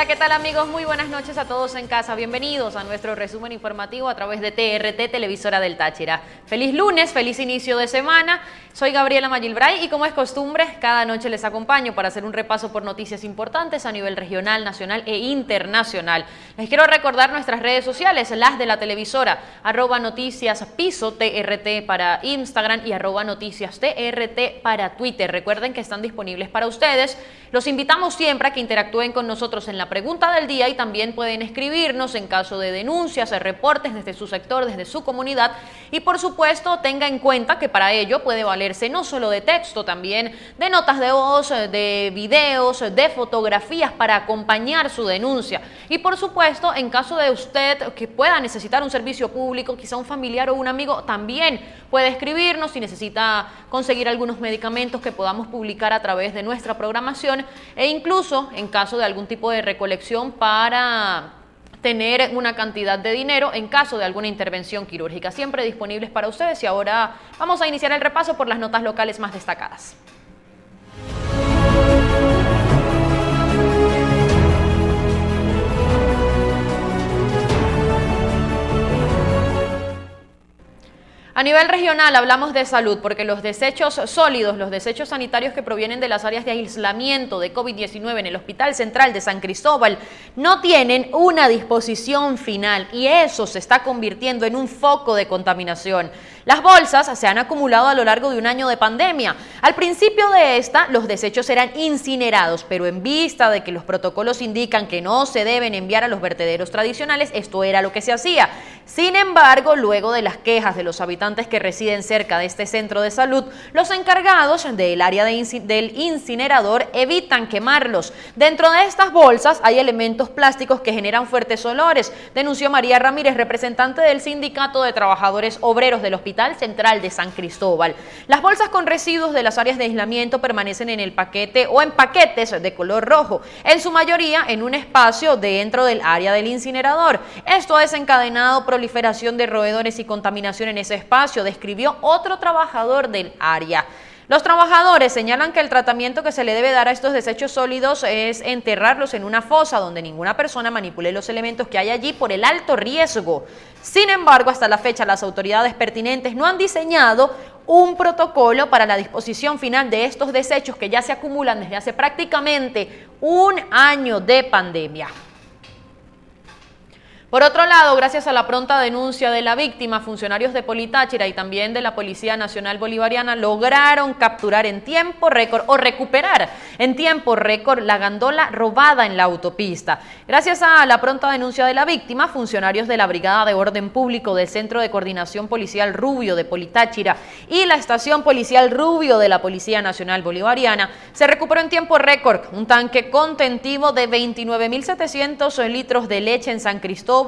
Hola, ¿qué tal amigos? Muy buenas noches a todos en casa. Bienvenidos a nuestro resumen informativo a través de TRT, Televisora del Táchira. Feliz lunes, feliz inicio de semana. Soy Gabriela Magilbray y como es costumbre, cada noche les acompaño para hacer un repaso por noticias importantes a nivel regional, nacional e internacional. Les quiero recordar nuestras redes sociales, las de la televisora, @noticiaspiso TRT para Instagram y @noticias TRT para Twitter. Recuerden que están disponibles para ustedes. Los invitamos siempre a que interactúen con nosotros en la pregunta del día y también pueden escribirnos en caso de denuncias, reportes desde su sector, desde su comunidad y por supuesto tenga en cuenta que para ello puede valerse no solo de texto, también de notas de voz, de videos, de fotografías para acompañar su denuncia y por supuesto en caso de usted que pueda necesitar un servicio público, quizá un familiar o un amigo, también puede escribirnos si necesita conseguir algunos medicamentos que podamos publicar a través de nuestra programación e incluso en caso de algún tipo de recolección para tener una cantidad de dinero en caso de alguna intervención quirúrgica. Siempre disponibles para ustedes y ahora vamos a iniciar el repaso por las notas locales más destacadas. A nivel regional hablamos de salud porque los desechos sólidos, los desechos sanitarios que provienen de las áreas de aislamiento de COVID-19 en el Hospital Central de San Cristóbal no tienen una disposición final y eso se está convirtiendo en un foco de contaminación. Las bolsas se han acumulado a lo largo de un año de pandemia. Al principio de esta, los desechos eran incinerados, pero en vista de que los protocolos indican que no se deben enviar a los vertederos tradicionales, esto era lo que se hacía. Sin embargo, luego de las quejas de los habitantes que residen cerca de este centro de salud, los encargados del área del incinerador evitan quemarlos. Dentro de estas bolsas hay elementos plásticos que generan fuertes olores, denunció María Ramírez, representante del Sindicato de Trabajadores Obreros del Hospital Central de San Cristóbal. Las bolsas con residuos de las áreas de aislamiento permanecen en el paquete o en paquetes de color rojo, en su mayoría en un espacio dentro del área del incinerador. Esto ha desencadenado proliferación de roedores y contaminación en ese espacio, describió otro trabajador del área. Los trabajadores señalan que el tratamiento que se le debe dar a estos desechos sólidos es enterrarlos en una fosa donde ninguna persona manipule los elementos que hay allí por el alto riesgo. Sin embargo, hasta la fecha las autoridades pertinentes no han diseñado un protocolo para la disposición final de estos desechos que ya se acumulan desde hace prácticamente un año de pandemia. Por otro lado, gracias a la pronta denuncia de la víctima, funcionarios de Politáchira y también de la Policía Nacional Bolivariana lograron capturar en tiempo récord o recuperar en tiempo récord la gandola robada en la autopista. Gracias a la pronta denuncia de la víctima, funcionarios de la Brigada de Orden Público del Centro de Coordinación Policial Rubio de Politáchira y la Estación Policial Rubio de la Policía Nacional Bolivariana, se recuperó en tiempo récord un tanque contentivo de 29.700 litros de leche en San Cristóbal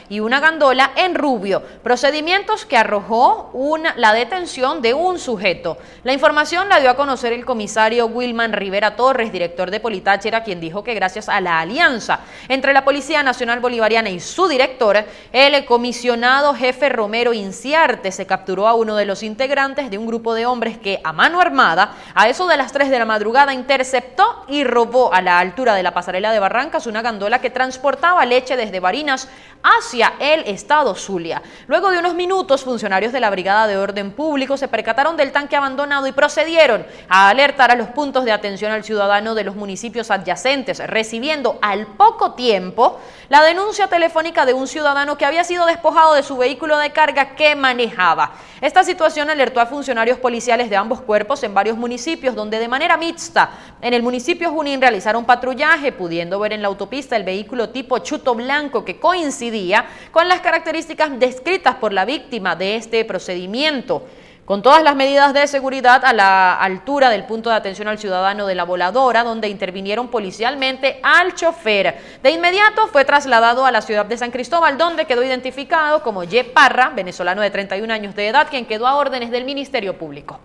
y una gandola en Rubio, procedimientos que arrojó la detención de un sujeto. La información la dio a conocer el comisario Wilman Rivera Torres, director de Politáchira, quien dijo que gracias a la alianza entre la Policía Nacional Bolivariana y su director, el comisionado jefe Romero Inciarte, se capturó a uno de los integrantes de un grupo de hombres que a mano armada, a eso de las 3 de la madrugada, interceptó y robó a la altura de la pasarela de Barrancas una gandola que transportaba leche desde Barinas hacia el estado Zulia. Luego de unos minutos, funcionarios de la Brigada de Orden Público se percataron del tanque abandonado y procedieron a alertar a los puntos de atención al ciudadano de los municipios adyacentes, recibiendo al poco tiempo la denuncia telefónica de un ciudadano que había sido despojado de su vehículo de carga que manejaba. Esta situación alertó a funcionarios policiales de ambos cuerpos en varios municipios, donde de manera mixta, en el municipio Junín realizaron patrullaje, pudiendo ver en la autopista el vehículo tipo Chuto Blanco que coincidía con las características descritas por la víctima de este procedimiento. Con todas las medidas de seguridad a la altura del punto de atención al ciudadano de la Voladora, donde intervinieron policialmente al chofer. De inmediato fue trasladado a la ciudad de San Cristóbal, donde quedó identificado como Ye Parra, venezolano de 31 años de edad, quien quedó a órdenes del Ministerio Público.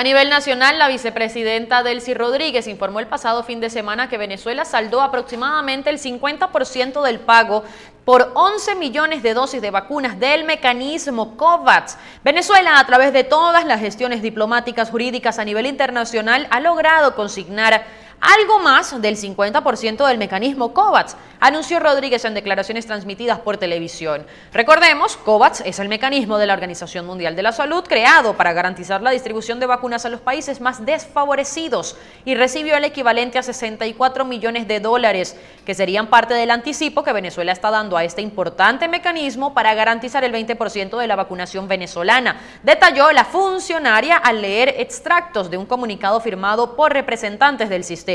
A nivel nacional, la vicepresidenta Delcy Rodríguez informó el pasado fin de semana que Venezuela saldó aproximadamente el 50% del pago por 11 millones de dosis de vacunas del mecanismo COVAX. Venezuela, a través de todas las gestiones diplomáticas jurídicas a nivel internacional, ha logrado consignar algo más del 50% del mecanismo COVAX, anunció Rodríguez en declaraciones transmitidas por televisión. Recordemos, COVAX es el mecanismo de la Organización Mundial de la Salud creado para garantizar la distribución de vacunas a los países más desfavorecidos y recibió el equivalente a 64 millones de dólares, que serían parte del anticipo que Venezuela está dando a este importante mecanismo para garantizar el 20% de la vacunación venezolana, detalló la funcionaria al leer extractos de un comunicado firmado por representantes del sistema.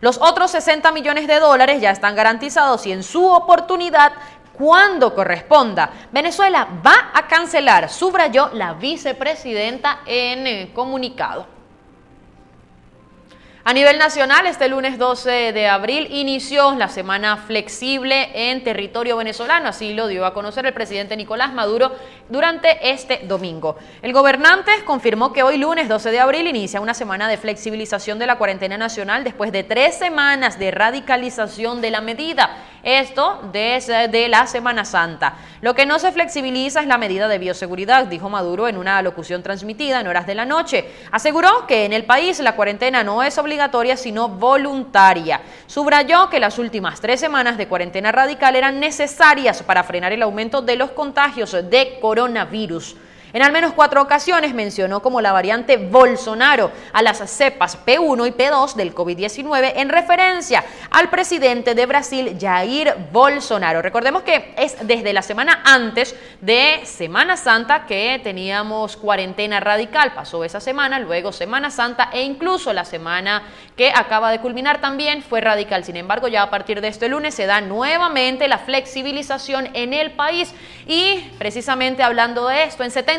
Los otros 60 millones de dólares ya están garantizados y en su oportunidad, cuando corresponda, Venezuela va a cancelar, subrayó la vicepresidenta en el comunicado. A nivel nacional, este lunes 12 de abril inició la semana flexible en territorio venezolano, así lo dio a conocer el presidente Nicolás Maduro durante este domingo. El gobernante confirmó que hoy lunes 12 de abril inicia una semana de flexibilización de la cuarentena nacional después de 3 semanas de radicalización de la medida. Esto desde la Semana Santa. Lo que no se flexibiliza es la medida de bioseguridad, dijo Maduro en una alocución transmitida en horas de la noche. Aseguró que en el país la cuarentena no es obligatoria, sino voluntaria. Subrayó que las últimas 3 semanas de cuarentena radical eran necesarias para frenar el aumento de los contagios de coronavirus. En al menos 4 ocasiones mencionó como la variante Bolsonaro a las cepas P1 y P2 del COVID-19 en referencia al presidente de Brasil, Jair Bolsonaro. Recordemos que es desde la semana antes de Semana Santa que teníamos cuarentena radical. Pasó esa semana, luego Semana Santa e incluso la semana que acaba de culminar también fue radical. Sin embargo, ya a partir de este lunes se da nuevamente la flexibilización en el país y precisamente hablando de esto, en 70%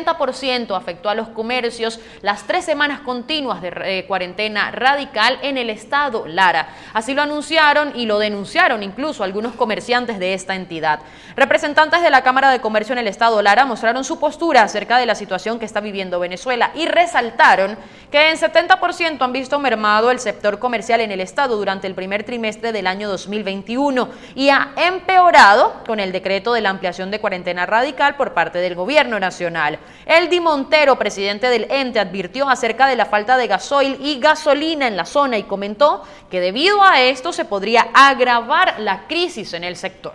afectó a los comercios las 3 semanas continuas de cuarentena radical en el estado Lara. Así lo anunciaron y lo denunciaron incluso algunos comerciantes de esta entidad. Representantes de la Cámara de Comercio en el estado Lara mostraron su postura acerca de la situación que está viviendo Venezuela y resaltaron que en 70% han visto mermado el sector comercial en el estado durante el primer trimestre del año 2021 y ha empeorado con el decreto de la ampliación de cuarentena radical por parte del gobierno nacional. Eldi Montero, presidente del ente, advirtió acerca de la falta de gasoil y gasolina en la zona y comentó que debido a esto se podría agravar la crisis en el sector.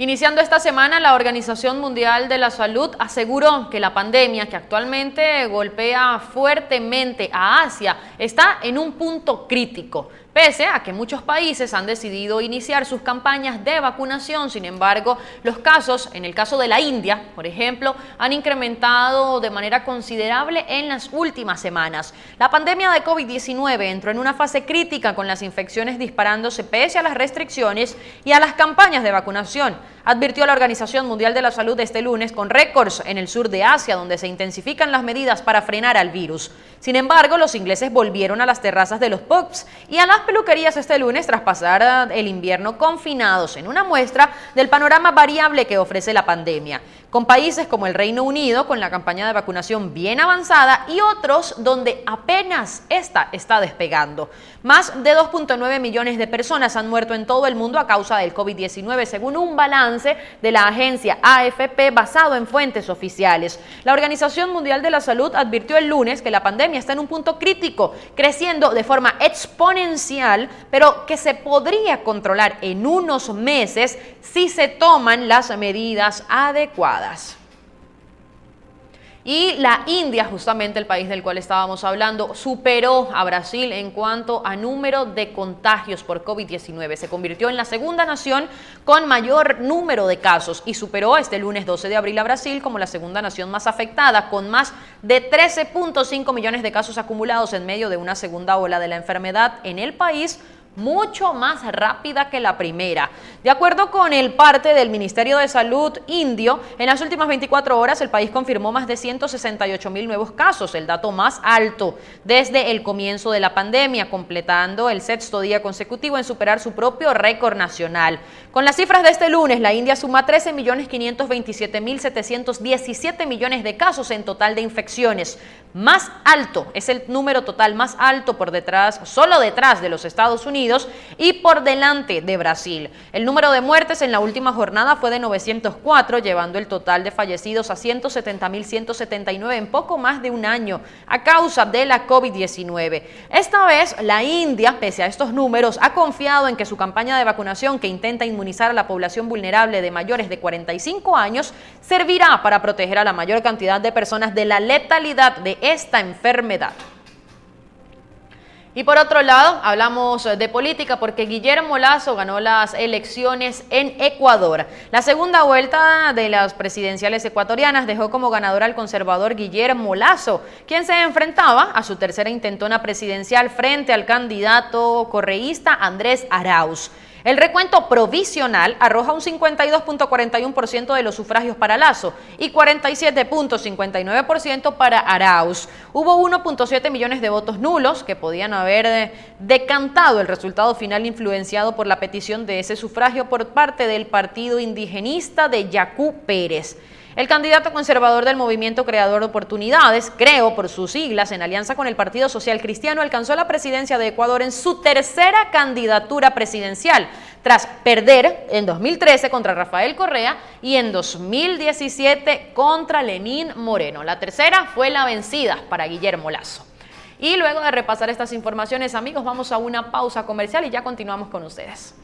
Iniciando esta semana, la Organización Mundial de la Salud aseguró que la pandemia que actualmente golpea fuertemente a Asia está en un punto crítico. Pese a que muchos países han decidido iniciar sus campañas de vacunación, sin embargo, los casos, en el caso de la India, por ejemplo, han incrementado de manera considerable en las últimas semanas. La pandemia de COVID-19 entró en una fase crítica con las infecciones disparándose pese a las restricciones y a las campañas de vacunación, advirtió la Organización Mundial de la Salud este lunes con récords en el sur de Asia, donde se intensifican las medidas para frenar al virus. Sin embargo, los ingleses volvieron a las terrazas de los pubs y a las peluquerías este lunes tras pasar el invierno confinados en una muestra del panorama variable que ofrece la pandemia, con países como el Reino Unido con la campaña de vacunación bien avanzada y otros donde apenas esta está despegando. Más de 2.9 millones de personas han muerto en todo el mundo a causa del COVID-19, según un balance de la agencia AFP basado en fuentes oficiales. La Organización Mundial de la Salud advirtió el lunes que la pandemia está en un punto crítico, creciendo de forma exponencial, pero que se podría controlar en unos meses si se toman las medidas adecuadas. Y la India, justamente el país del cual estábamos hablando, superó a Brasil en cuanto a número de contagios por COVID-19. Se convirtió en la segunda nación con mayor número de casos y superó este lunes 12 de abril a Brasil como la segunda nación más afectada, con más de 13.5 millones de casos acumulados en medio de una segunda ola de la enfermedad en el país, mucho más rápida que la primera. De acuerdo con el parte del Ministerio de Salud indio, en las últimas 24 horas el país confirmó más de 168.000 nuevos casos, el dato más alto desde el comienzo de la pandemia, completando el sexto día consecutivo en superar su propio récord nacional. Con las cifras de este lunes, la India suma 13.527.717 millones de casos en total de infecciones. Más alto, es el número total más alto por detrás, solo detrás de los Estados Unidos y por delante de Brasil. El número de muertes en la última jornada fue de 904, llevando el total de fallecidos a 170.179 en poco más de un año a causa de la COVID-19. Esta vez, la India, pese a estos números, ha confiado en que su campaña de vacunación, que intenta inmunizar a la población vulnerable de mayores de 45 años, servirá para proteger a la mayor cantidad de personas de la letalidad de esta enfermedad. Y por otro lado, hablamos de política porque Guillermo Lasso ganó las elecciones en Ecuador. La segunda vuelta de las presidenciales ecuatorianas dejó como ganador al conservador Guillermo Lasso, quien se enfrentaba a su tercera intentona presidencial frente al candidato correísta Andrés Arauz. El recuento provisional arroja un 52.41% de los sufragios para Lasso y 47.59% para Arauz. Hubo 1.7 millones de votos nulos que podían haber decantado el resultado final, influenciado por la petición de ese sufragio por parte del partido indigenista de Yacú Pérez. El candidato conservador del Movimiento Creador de Oportunidades, CREO por sus siglas, en alianza con el Partido Social Cristiano, alcanzó la presidencia de Ecuador en su tercera candidatura presidencial, tras perder en 2013 contra Rafael Correa y en 2017 contra Lenín Moreno. La tercera fue la vencida para Guillermo Lasso. Y luego de repasar estas informaciones, amigos, vamos a una pausa comercial y ya continuamos con ustedes.